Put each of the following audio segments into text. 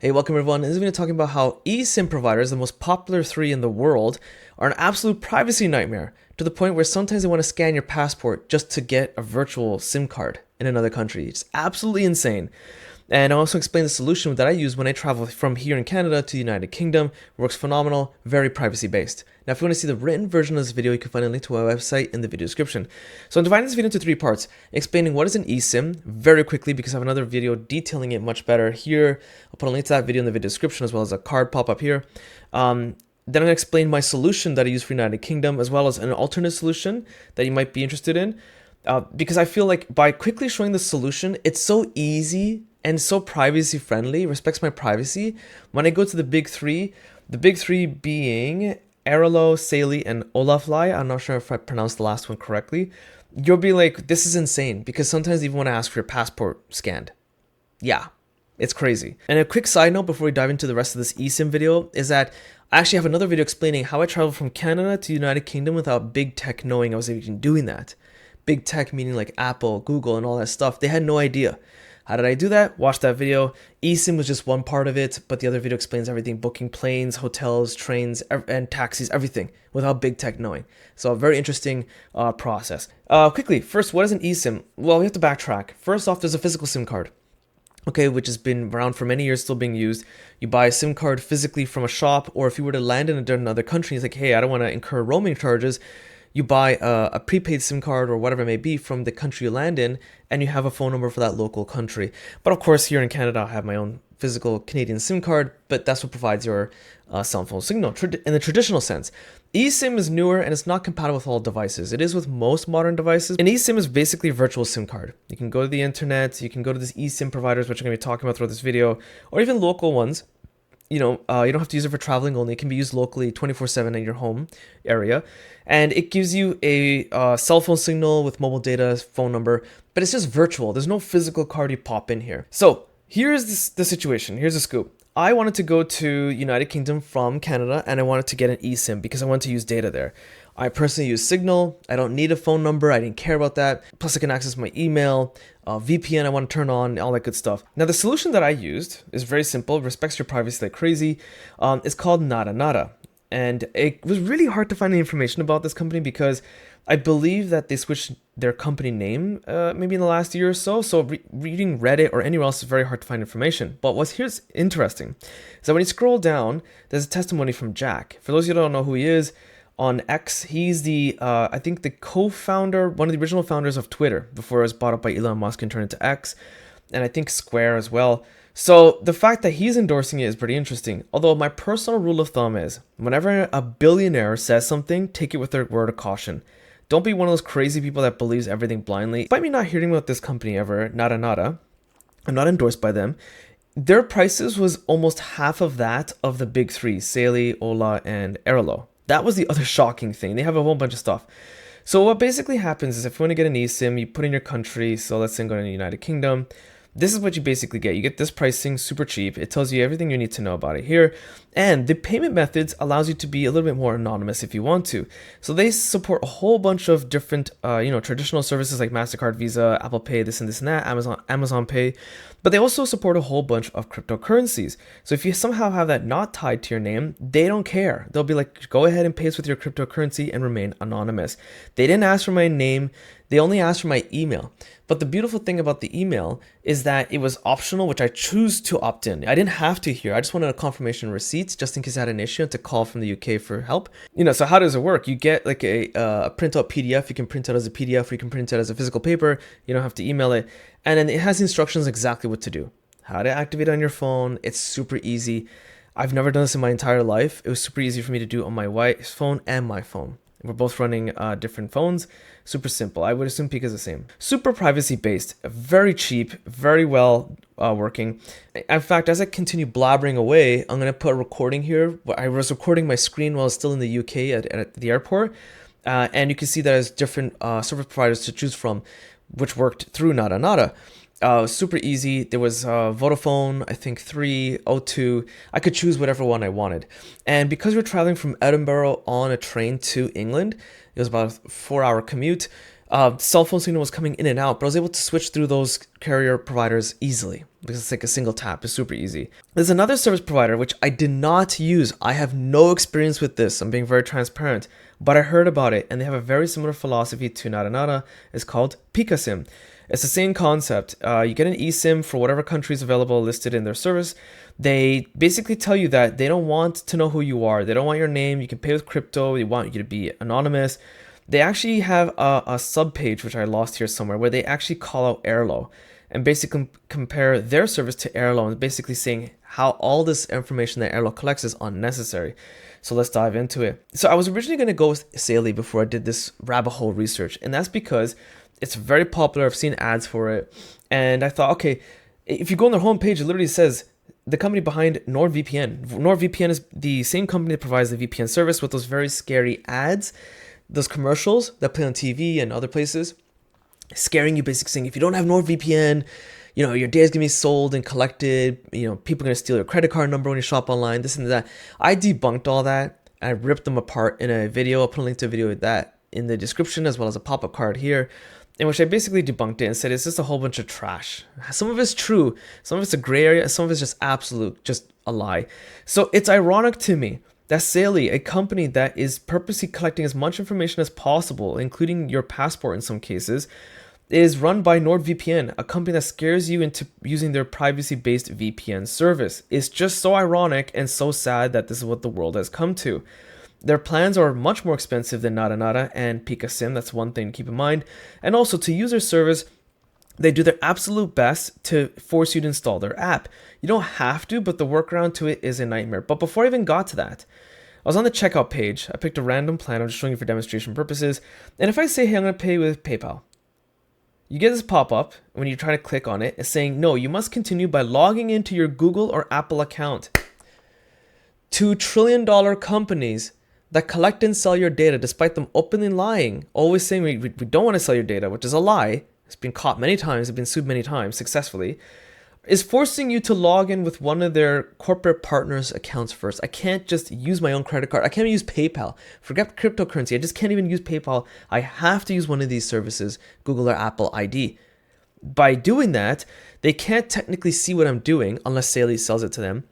Hey, welcome everyone. In this video, talking about how eSIM providers, the most popular three in the world, are an absolute privacy nightmare to the point where sometimes they want to scan your passport just to get a virtual SIM card in another country. It's absolutely insane. And I also explain the solution that I use when I travel from here in Canada to the United Kingdom. Works phenomenal, very privacy based. Now, if you want to see the written version of this video, you can find a link to our website in the video description. So I'm dividing this video into three parts, explaining what is an eSIM very quickly because I have another video detailing it much better here. I'll put a link to that video in the video description as well as a card pop up here. Then I'm going to explain my solution that I use for United Kingdom as well as an alternate solution that you might be interested in. Because I feel like by quickly showing the solution, it's so easy and so privacy friendly, respects my privacy. When I go to the big three being Airalo, Saily, and Olafly, I'm not sure if I pronounced the last one correctly, you'll be like, this is insane, because sometimes they even want to ask for your passport scanned. Yeah, it's crazy. And a quick side note before we dive into the rest of this eSIM video is that I actually have another video explaining how I traveled from Canada to the United Kingdom without big tech knowing I was even doing that. Big tech meaning like Apple, Google, and all that stuff. They had no idea. How did I do that? Watch that video. eSIM was just one part of it, but the other video explains everything, booking planes, hotels, trains, and taxis, everything without big tech knowing. So a very interesting process. Quickly, first, what is an eSIM? Well, we have to backtrack. First off, there's a physical SIM card, okay, which has been around for many years, still being used. You buy a SIM card physically from a shop, or if you were to land in another country, it's like, hey, I don't want to incur roaming charges. You buy a prepaid SIM card or whatever it may be from the country you land in, and you have a phone number for that local country. But of course, here in Canada, I have my own physical Canadian SIM card, but that's what provides your cell phone signal in the traditional sense. eSIM is newer and it's not compatible with all devices. It is with most modern devices. An eSIM is basically a virtual SIM card. You can go to the internet, you can go to these eSIM providers, which I'm going to be talking about throughout this video, or even local ones. You don't have to use it for traveling only. It can be used locally 24/7 in your home area. And it gives you a cell phone signal with mobile data, phone number, but it's just virtual. There's no physical card you pop in here. So here's the situation. Here's the scoop. I wanted to go to United Kingdom from Canada and I wanted to get an eSIM because I wanted to use data there. I personally use Signal. I don't need a phone number. I didn't care about that. Plus I can access my email, VPN I want to turn on, all that good stuff. Now the solution that I used is very simple, respects your privacy like crazy. It's called Nada. And it was really hard to find any information about this company because I believe that they switched their company name maybe in the last year or so. So reading Reddit or anywhere else is very hard to find information. But here's interesting is that when you scroll down, there's a testimony from Jack. For those of you who don't know who he is, on X, he's the, I think the co-founder, one of the original founders of Twitter before it was bought up by Elon Musk and turned into X, and I think Square as well. So the fact that he's endorsing it is pretty interesting. Although my personal rule of thumb is, whenever a billionaire says something, take it with their word of caution. Don't be one of those crazy people that believes everything blindly. Despite me not hearing about this company ever, Nada, I'm not endorsed by them. Their prices was almost half of that of the big three, Saily, Ola, and Airalo. That was the other shocking thing. They have a whole bunch of stuff. So what basically happens is if you want to get an eSIM, you put in your country. So let's say I'm going to the United Kingdom. This is what you basically get. You get this pricing super cheap. It tells you everything you need to know about it here. And the payment methods allows you to be a little bit more anonymous if you want to. So they support a whole bunch of different, traditional services like MasterCard, Visa, Apple Pay, this and that, Amazon Pay. But they also support a whole bunch of cryptocurrencies. So if you somehow have that not tied to your name, they don't care. They'll be like, go ahead and pay us with your cryptocurrency and remain anonymous. They didn't ask for my name. They only asked for my email. But the beautiful thing about the email is that it was optional, which I choose to opt in. I didn't have to here. I just wanted a confirmation receipt just in case I had an issue and to call from the UK for help. So how does it work? You get like a printout PDF. You can print it as a PDF or you can print it as a physical paper. You don't have to email it. And then it has instructions exactly what to do. How to activate on your phone. It's super easy. I've never done this in my entire life. It was super easy for me to do on my wife's phone and my phone. We're both running different phones. Super simple. I would assume Peak is the same. Super privacy based, very cheap, very well working. In fact, as I continue blabbering away, I'm going to put a recording here. I was recording my screen while I was still in the UK at the airport. And you can see that there's different service providers to choose from, which worked through Nada. Super easy. There was Vodafone, I think 3, O2. I could choose whatever one I wanted. And because we're traveling from Edinburgh on a train to England, it was about a 4-hour commute. Cell phone signal was coming in and out, but I was able to switch through those carrier providers easily because it's like a single tap. It's super easy. There's another service provider which I did not use. I have no experience with this. I'm being very transparent, but I heard about it and they have a very similar philosophy to Nada Nada. It's called eSIM. It's the same concept. You get an eSIM for whatever country is available listed in their service. They basically tell you that they don't want to know who you are. They don't want your name. You can pay with crypto. They want you to be anonymous. They actually have a sub page, which I lost here somewhere, where they actually call out Airlo and basically compare their service to Airlo and basically saying how all this information that Airlo collects is unnecessary. So let's dive into it. So I was originally going to go with Saily before I did this rabbit hole research, and that's because it's very popular. I've seen ads for it, and I thought, okay, if you go on their homepage, it literally says the company behind NordVPN. NordVPN is the same company that provides the VPN service with those very scary ads, those commercials that play on TV and other places, scaring you, basically saying if you don't have NordVPN, your data is gonna be sold and collected. People are gonna steal your credit card number when you shop online. This and that. I debunked all that. I ripped them apart in a video. I'll put a link to a video with that in the description as well as a pop-up card here, in which I basically debunked it and said it's just a whole bunch of trash. Some of it's true, some of it's a gray area, some of it's just absolute, just a lie. So it's ironic to me that Saily, a company that is purposely collecting as much information as possible, including your passport in some cases, is run by NordVPN, a company that scares you into using their privacy-based VPN service. It's just so ironic and so sad that this is what the world has come to. Their plans are much more expensive than Nada Nada and eSIM. That's one thing to keep in mind. And also, to use their service, they do their absolute best to force you to install their app. You don't have to, but the workaround to it is a nightmare. But before I even got to that, I was on the checkout page. I picked a random plan. I'm just showing you for demonstration purposes. And if I say, hey, I'm going to pay with PayPal, you get this pop-up when you try to click on it. It's saying, no, you must continue by logging into your Google or Apple account. $2 trillion companies that collect and sell your data, despite them openly lying, always saying we don't want to sell your data, which is a lie. It's been caught many times, it's been sued many times successfully, is forcing you to log in with one of their corporate partners' accounts first. I can't just use my own credit card. I can't even use PayPal. Forget cryptocurrency. I just can't even use PayPal. I have to use one of these services, Google or Apple ID. By doing that, they can't technically see what I'm doing unless Saily sells it to them.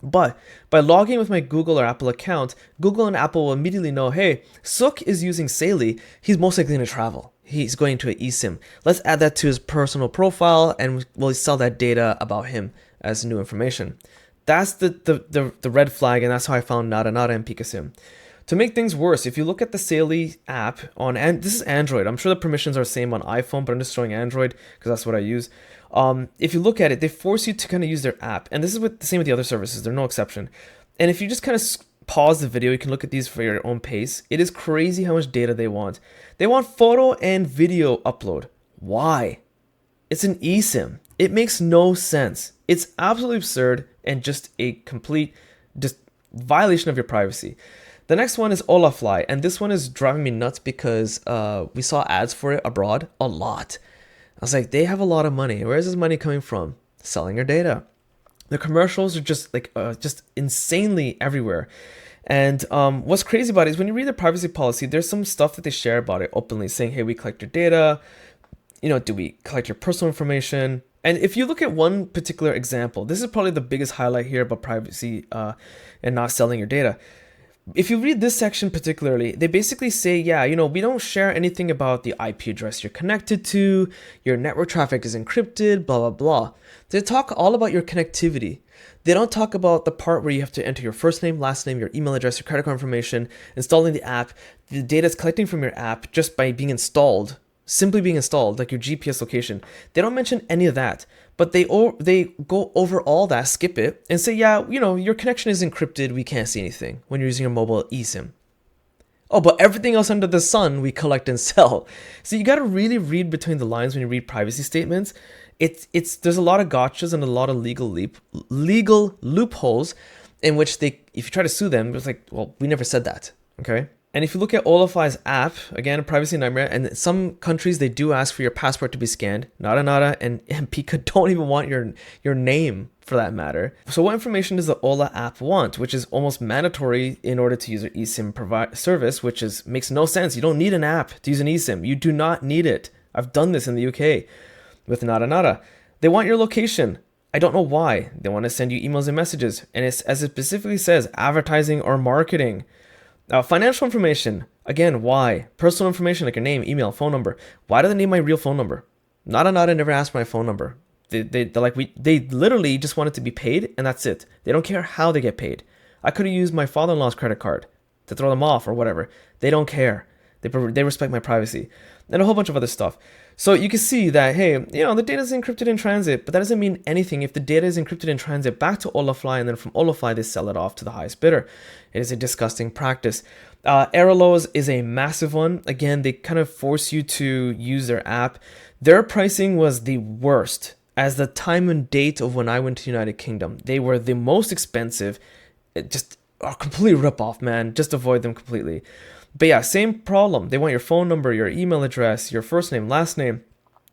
But by logging with my Google or Apple account, Google and Apple will immediately know, hey, Suk is using Saily. He's most likely going to travel. He's going to an eSIM. Let's add that to his personal profile and we'll sell that data about him as new information. That's the red flag, and that's how I found Nada Nada and eSIM. To make things worse, if you look at the Saily app on, and this is Android, I'm sure the permissions are the same on iPhone, but I'm just showing Android because that's what I use. If you look at it, they force you to kind of use their app, and this is the same with the other services. They're no exception. And if you just kind of pause the video, you can look at these for your own pace. It is crazy how much data they want. They want photo and video upload. Why? It's an eSIM. It makes no sense. It's absolutely absurd and just a complete violation of your privacy. The next one is Olafly, and this one is driving me nuts because we saw ads for it abroad a lot. I was like, they have a lot of money. Where is this money coming from? Selling your data. The commercials are just just insanely everywhere. And what's crazy about it is when you read the privacy policy, there's some stuff that they share about it openly, saying, hey, we collect your data. Do we collect your personal information? And if you look at one particular example, this is probably the biggest highlight here about privacy and not selling your data. If you read this section particularly, they basically say, yeah, we don't share anything about the IP address you're connected to, your network traffic is encrypted, blah, blah, blah. They talk all about your connectivity. They don't talk about the part where you have to enter your first name, last name, your email address, your credit card information, installing the app, the data is collecting from your app just by being installed, simply being installed, like your GPS location. They don't mention any of that, but they go over all that, skip it, and say, yeah, your connection is encrypted, we can't see anything when you're using your mobile eSIM. Oh, but everything else under the sun we collect and sell. So you got to really read between the lines when you read privacy statements. There's a lot of gotchas and a lot of legal loopholes in which if you try to sue them, it's like, well, we never said that, okay? And if you look at Olafly's app, again, a privacy nightmare, and in some countries they do ask for your passport to be scanned. Nada and Pika don't even want your name for that matter. So what information does the Ola app want, which is almost mandatory in order to use their eSIM service, which makes no sense. You don't need an app to use an eSIM. You do not need it. I've done this in the UK with Nada. They want your location. I don't know why. They want to send you emails and messages, and it's, as it specifically says, advertising or marketing. Financial information, again, why? Personal information like your name, email, phone number. Why do they need my real phone number? Nada never asked for my phone number. They literally just want it to be paid, and that's it. They don't care how they get paid. I could have used my father-in-law's credit card to throw them off or whatever. They don't care. They respect my privacy and a whole bunch of other stuff. So you can see that, hey, the data is encrypted in transit, but that doesn't mean anything if the data is encrypted in transit back to Olafly, and then from Olafly they sell it off to the highest bidder. It is a disgusting practice. Aerolos is a massive one. Again, they kind of force you to use their app. Their pricing was the worst. As the time and date of when I went to the United Kingdom, they were the most expensive. It just a complete ripoff, man. Just avoid them completely. But yeah, same problem. They want your phone number, your email address, your first name, last name,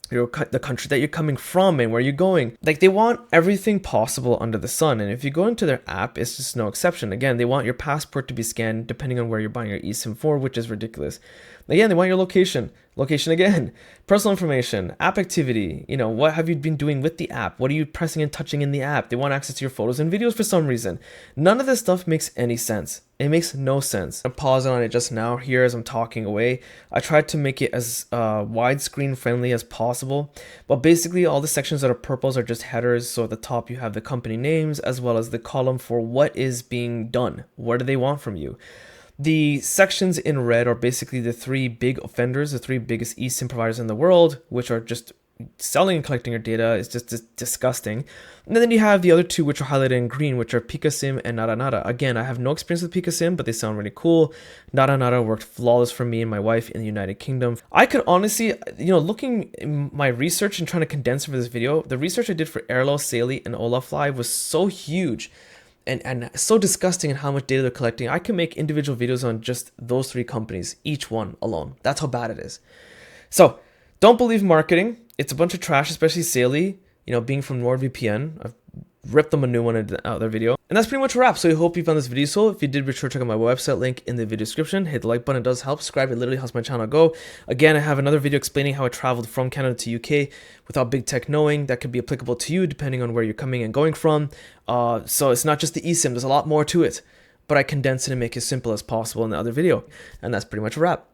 the country that you're coming from and where you're going. Like, they want everything possible under the sun. And if you go into their app, it's just no exception. Again, they want your passport to be scanned depending on where you're buying your eSIM for, which is ridiculous. Again, they want your location. Location again. Personal information, app activity. What have you been doing with the app? What are you pressing and touching in the app? They want access to your photos and videos for some reason. None of this stuff makes any sense. It makes no sense. I'm pausing on it just now here as I'm talking away. I tried to make it as widescreen friendly as possible. But basically all the sections that are purples are just headers. So at the top you have the company names as well as the column for what is being done. What do they want from you? The sections in red are basically the three big offenders, the three biggest eSIM providers in the world, which are just selling and collecting your data. Is just disgusting. And then you have the other two, which are highlighted in green, which are PikaSIM and Nada. Again, I have no experience with PikaSIM, but they sound really cool. Nada worked flawless for me and my wife in the United Kingdom. I could honestly, looking in my research and trying to condense it for this video, the research I did for Airlo, Saley, and Olafly was so huge and so disgusting in how much data they're collecting. I can make individual videos on just those three companies, each one alone. That's how bad it is. So don't believe marketing. It's a bunch of trash, especially Saley, being from NordVPN. I've ripped them a new one in their video. And that's pretty much a wrap. So I hope you found this video useful. If you did, be sure to check out my website link in the video description. Hit the like button, it does help. Subscribe, it literally helps my channel go. Again, I have another video explaining how I traveled from Canada to UK without big tech knowing. That could be applicable to you depending on where you're coming and going from. So it's not just the eSIM, there's a lot more to it. But I condense it and make it as simple as possible in the other video. And that's pretty much a wrap.